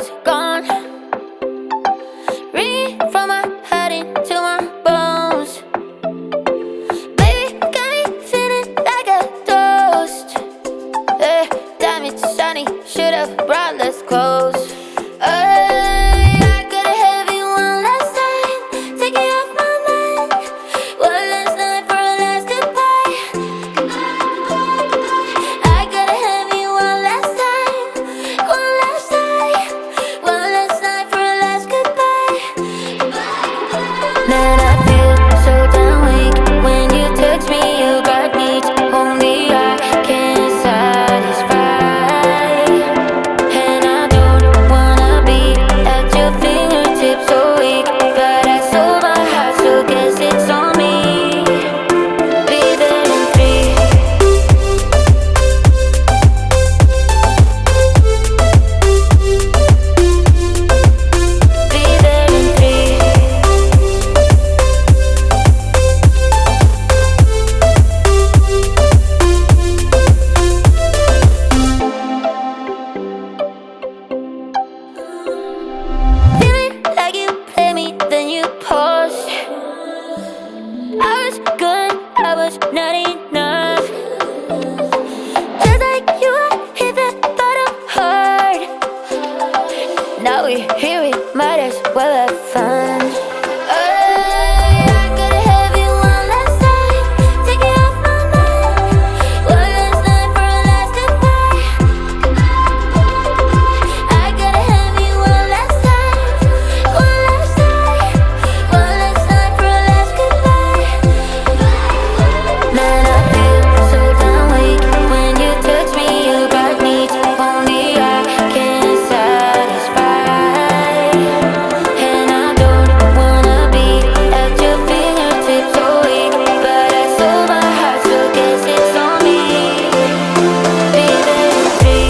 was gone. Ringing from my head into my bones. Baby, got me feeling like a toast. Diamond shiny, should've brought less clothes. I gotta have you one last time, take it off my mind. One last night for a last goodbye. I gotta have you one last time, one last night, one last night for a last goodbye. Man, I feel so damn weak when you text me you got needs only I can satisfy. And I don't wanna be at your fingertips so weak, but I sold my heart, so guess it's on me. Be there in 3. Be there in 3. Feeling like you play me, then you pause. I was good, I was not enough. Just like you, I hit the bottom hard. Now we're here, we might as well have fun. I gotta have you one last time, take it off my mind. One last night for a last goodbye. I gotta have you one last time, one last night, one last night for a last goodbye. Man, I feel so damn weak when you text me you got needs only I can satisfy. And I don't wanna be at your fingertips so weak, but I sold my heart, so guess it's on me. Be there in 3.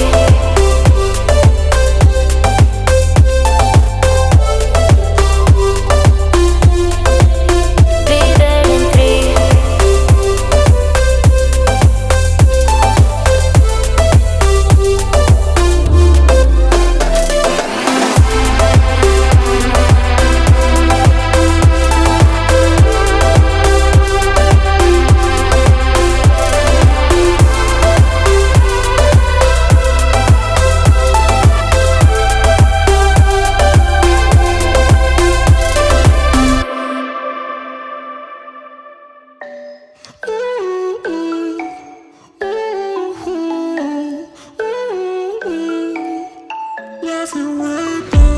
Be there in 3.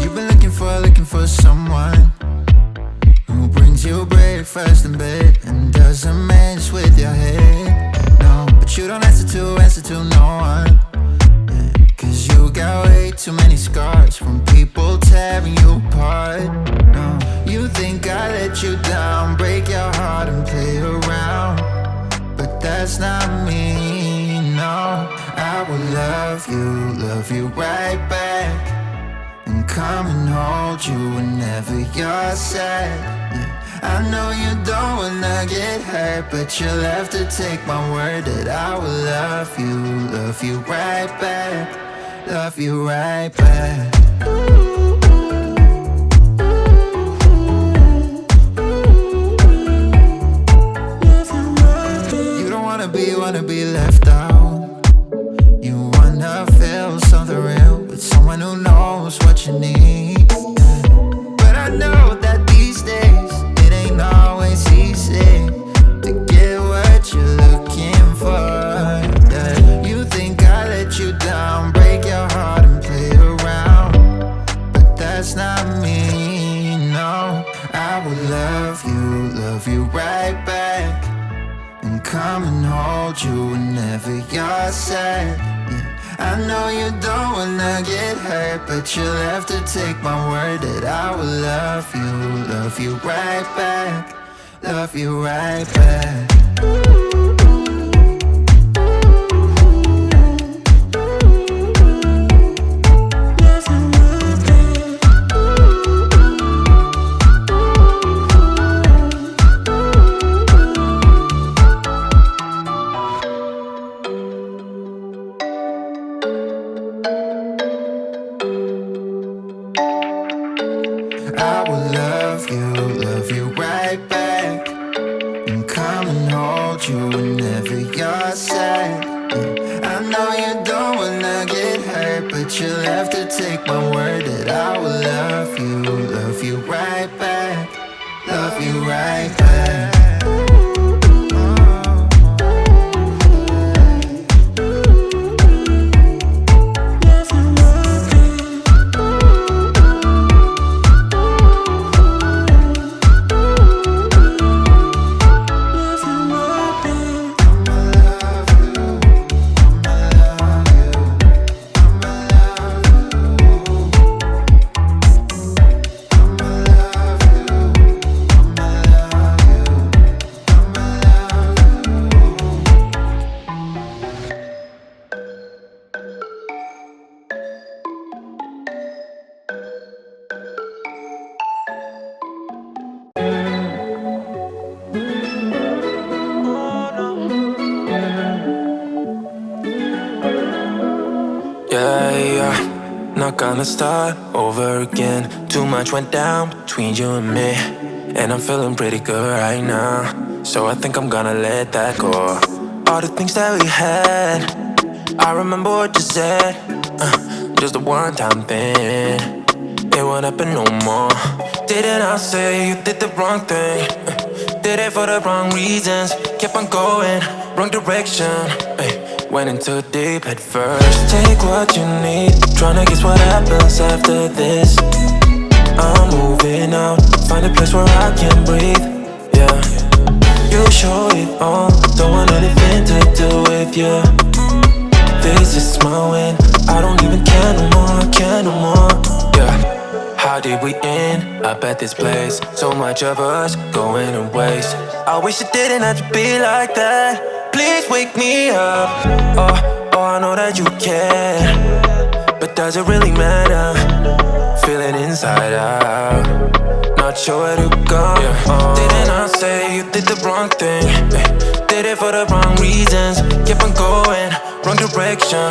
You've been looking for someone who brings you breakfast in bed and doesn't mess with your head. No, but you don't answer to no one. Yeah, 'cause you got way too many scars from people tearing you apart. No, you think I let you down, break your heart and play around, but that's not me. No, I will love you right back, and come and hold you whenever you're sad. Yeah, I know you don't wanna get hurt, but you'll have to take my word that I will love you right back, love you right back. You don't wanna be left out. You wanna feel something real with someone who knows what you need. But I know that these days it ain't always easy to get what you're looking for. Yeah. You think I let you down, break your heart and play around, but that's not me. No, I will love you right back, and come and hold you whenever you're sad. Yeah, I know you don't wanna get hurt, but you'll have to take my word that I will love you right back, love you right back. comfort you whenever you're sad. I know you don't wanna get hurt, but you'll have to take my word that I will love you right back, love you right back. Not gonna start over again. Too much went down between you and me, and I'm feeling pretty good right now. So I think I'm gonna let that go. All the things that we had, I remember what you said. Just a one-time thing, it won't happen no more. Didn't I say you did the wrong thing? Did it for the wrong reasons. Kept on going, wrong direction. Went in too deep at first. Take what you need, tryna guess what happens after this. I'm moving out, find a place where I can breathe. Yeah, you show it all, don't want anything to do with you. This is my win, I don't even care no more, care no more. Yeah, how did we end up at this place? So much of us going to waste. I wish it didn't have to be like that. Please wake me up. Oh, I know that you care, but does it really matter? Feeling inside out, not sure where to go. Didn't I say you did the wrong thing? Did it for the wrong reasons. Kept on going, wrong direction.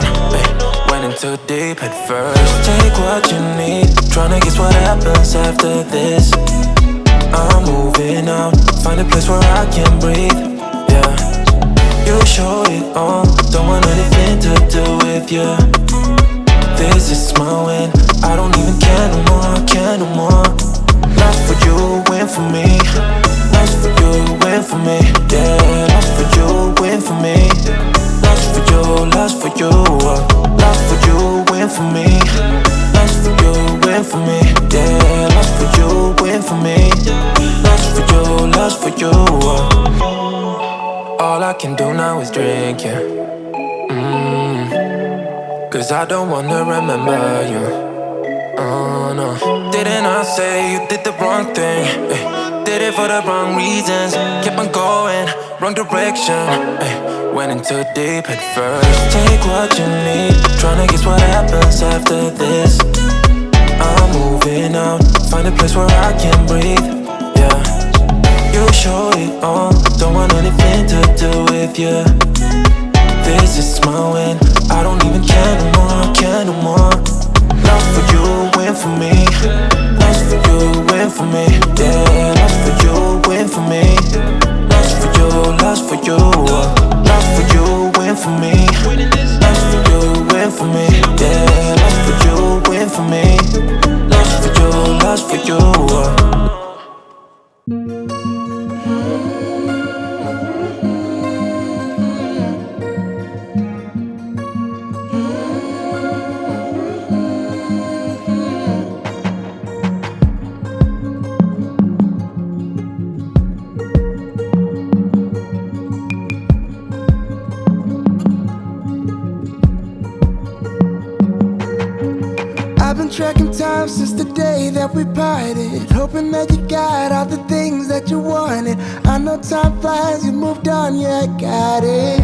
Went in too deep at first. Take what you need, tryna guess what happens after this. I'm moving out, find a place where I can breathe. Yeah, you show it all, don't want anything to do with you. This is my win, I don't even care no more, care no more. Lost for you, win for me. Lost for you, win for me. Yeah, lost for you, win for me. Lost for you, lost for you. Lost for you, win for me. Lost for you, win for me. Yeah, lost for you, win for me. Lost for you, lost for you. All I can do now is drink, yeah. Cause I don't wanna remember you. Oh no. Didn't I say you did the wrong thing? Did it for the wrong reasons. Kept on going, wrong direction. Went in too deep at first. Take what you need, tryna guess what happens after this. I'm moving out, find a place where I can breathe. Yeah, you show it all, don't want anything to do with you. This is my win, I don't even care no more, care no more. Lost for you, win for me. Lost for you, win for me. Yeah, lost for you, win for me. Lost for you, lost for you. Lost for you, win for me. Lost for you, win for me. Yeah, lost for you, win for me. Lost for you, lost for you. I've been tracking time since the day that we parted, hoping that you got all the things that you wanted. I know time flies, you moved on, yeah, I got it.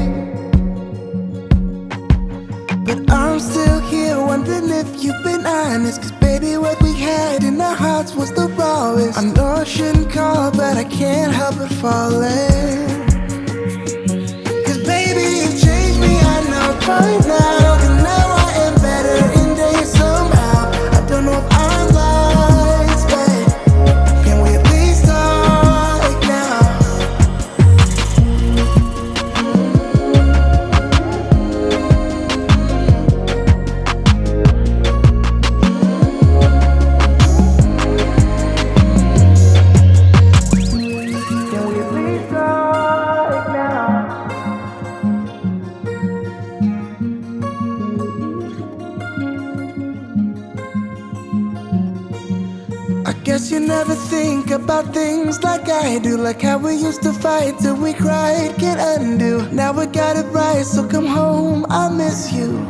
But I'm still here wondering if you've been honest. Cause baby, what we had in our hearts was the rawest. I know I shouldn't call, but I can't help but falling. Cause baby, you changed me, I know by now. And now I am better in days somehow. I don't know if I'm lost, but can we at least talk now? Guess you never think about things like I do, like how we used to fight till we cried, can't undo. Now we got it right, so come home, I miss you.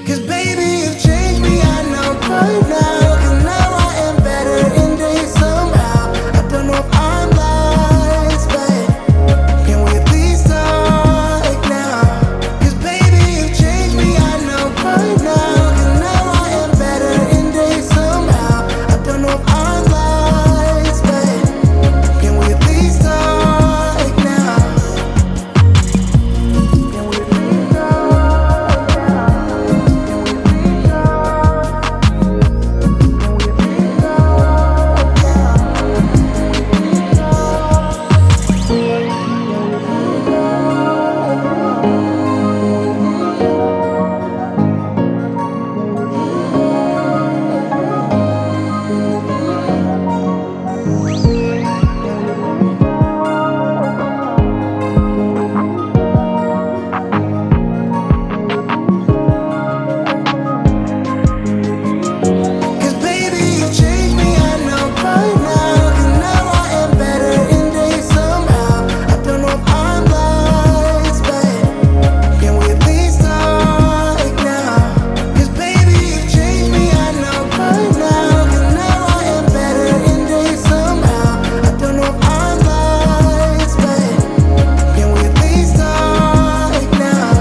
Cause baby, you've changed me, I know right now. Cause now I am better in days somehow. I don't know if I'm lies, but can we at least talk now? Cause baby, you've changed me, I know right now. Cause now I am better in days somehow. I don't know if I'm lies, but can we at least talk now? Can we at least talk Cause baby, you changed me, I know right now. Cause now I am better in days somehow. I don't know if I'm lies, but can we at least talk now? Cause baby, you changed me, I know right now. Cause now I am better in days somehow. I don't know if I'm lies, but can we at least talk now?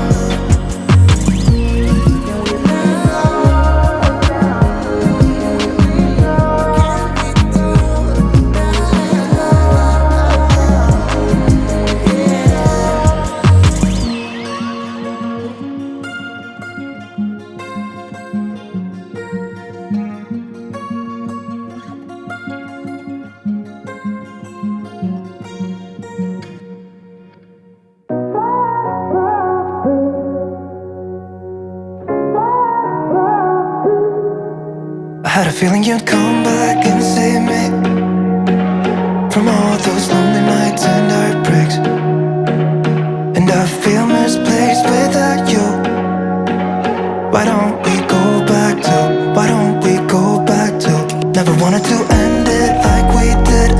I had a feeling you'd come back and save me from all those lonely nights and heartbreaks. And I feel misplaced without you. Why don't we go back to, why don't we go back to? Never wanted to end it like we did.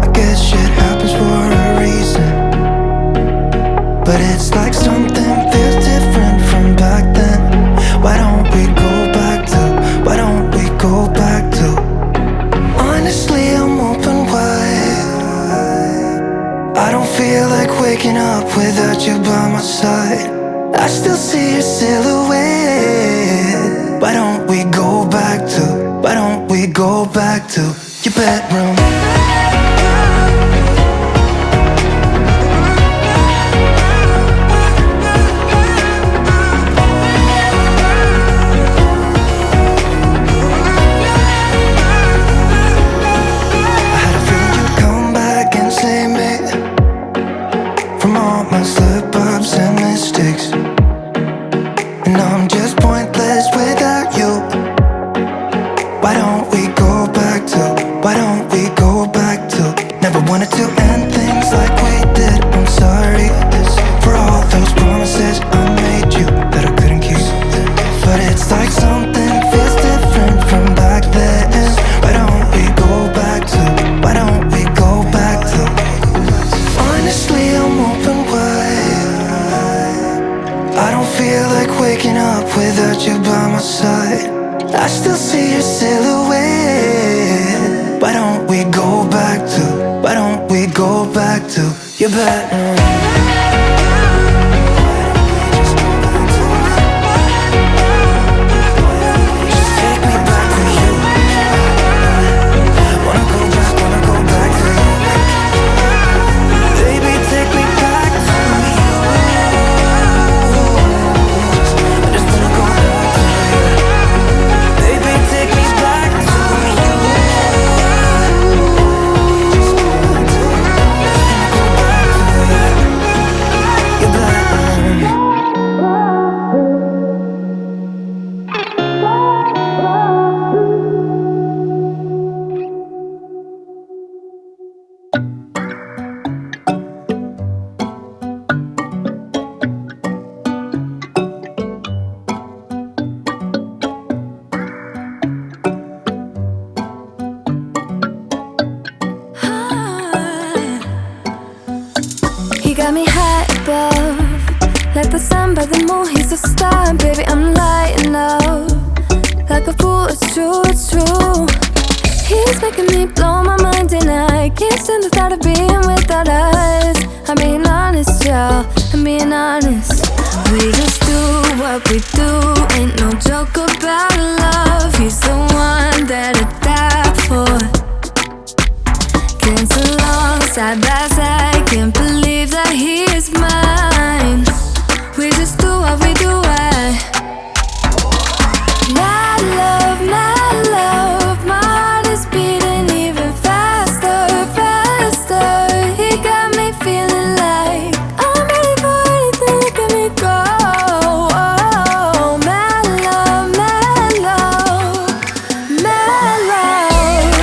I guess shit happens for a reason, but it's like something feels different from back then. Why don't we go back to, why don't we go back to? Honestly, I'm open wide. I don't feel like waking up without you by my side. I still see your silhouette. Why don't we go back to, why don't we go back to your bedroom? I had a feeling you'd come back and save me from all my slip-ups and mistakes. And I'm just pointless without you. Why don't we go back to, why don't we go back to? Never wanted to end things like we did. I'm sorry for all those promises I made you that I couldn't keep. But it's like something feels different from back then. Why don't we go back to, why don't we go back to? Honestly, I'm open wide. I don't feel like waking up without you by my side. I still see your silhouette. Why don't we go back to, why don't we go back to your bedroom? Just take me back to you. Wanna go back to you. Baby, take me back to you. I just wanna go back to you. Baby, take me back to you. Just go back to you. what we do. My love, my heart is beating even faster, faster. He got me feeling like I'm ready for anything. Look at me go. Oh, my love, my love, my love.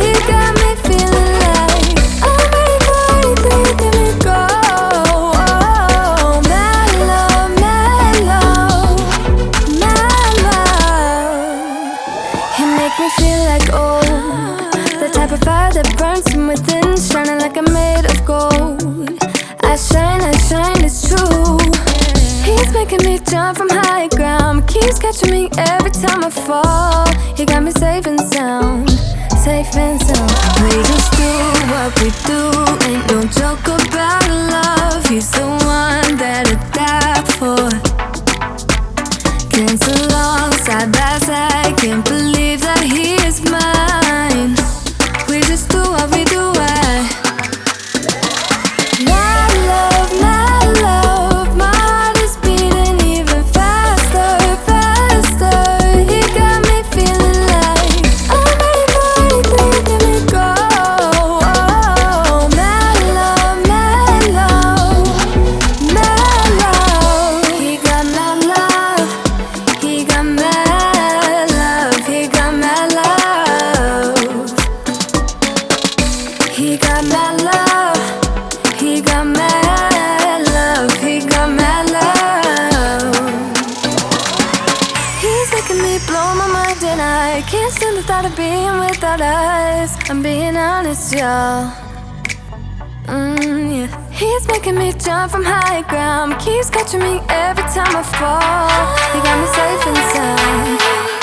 He got me feeling like I'm ready for anything. Look at me go. Oh, my love, my love, my love. He make me feel like old, the type of fire that burns from within, shining like I'm made of gold. I shine, it's true. He's making me jump from high ground, keeps catching me every time I fall. He got me safe and sound, safe and sound. We just do what we do, ain't no joke about love. He's the one that I die for. Can't so long, side by side, can't believe that he is mine. We just do what we do. My love, my heart is beating even faster, faster. He got me feeling like I'm ready for anything. Look at me go. Oh, my love, my love, my love. He got my love. He got my love. He got my love. He got my love. He got my love. He got my love. He's making me blow my mind, and I can't stand the thought of being without us. I'm being honest, y'all. Yeah. He's making me jump from high ground, keeps catching me every time I fall. He got me safe and sound.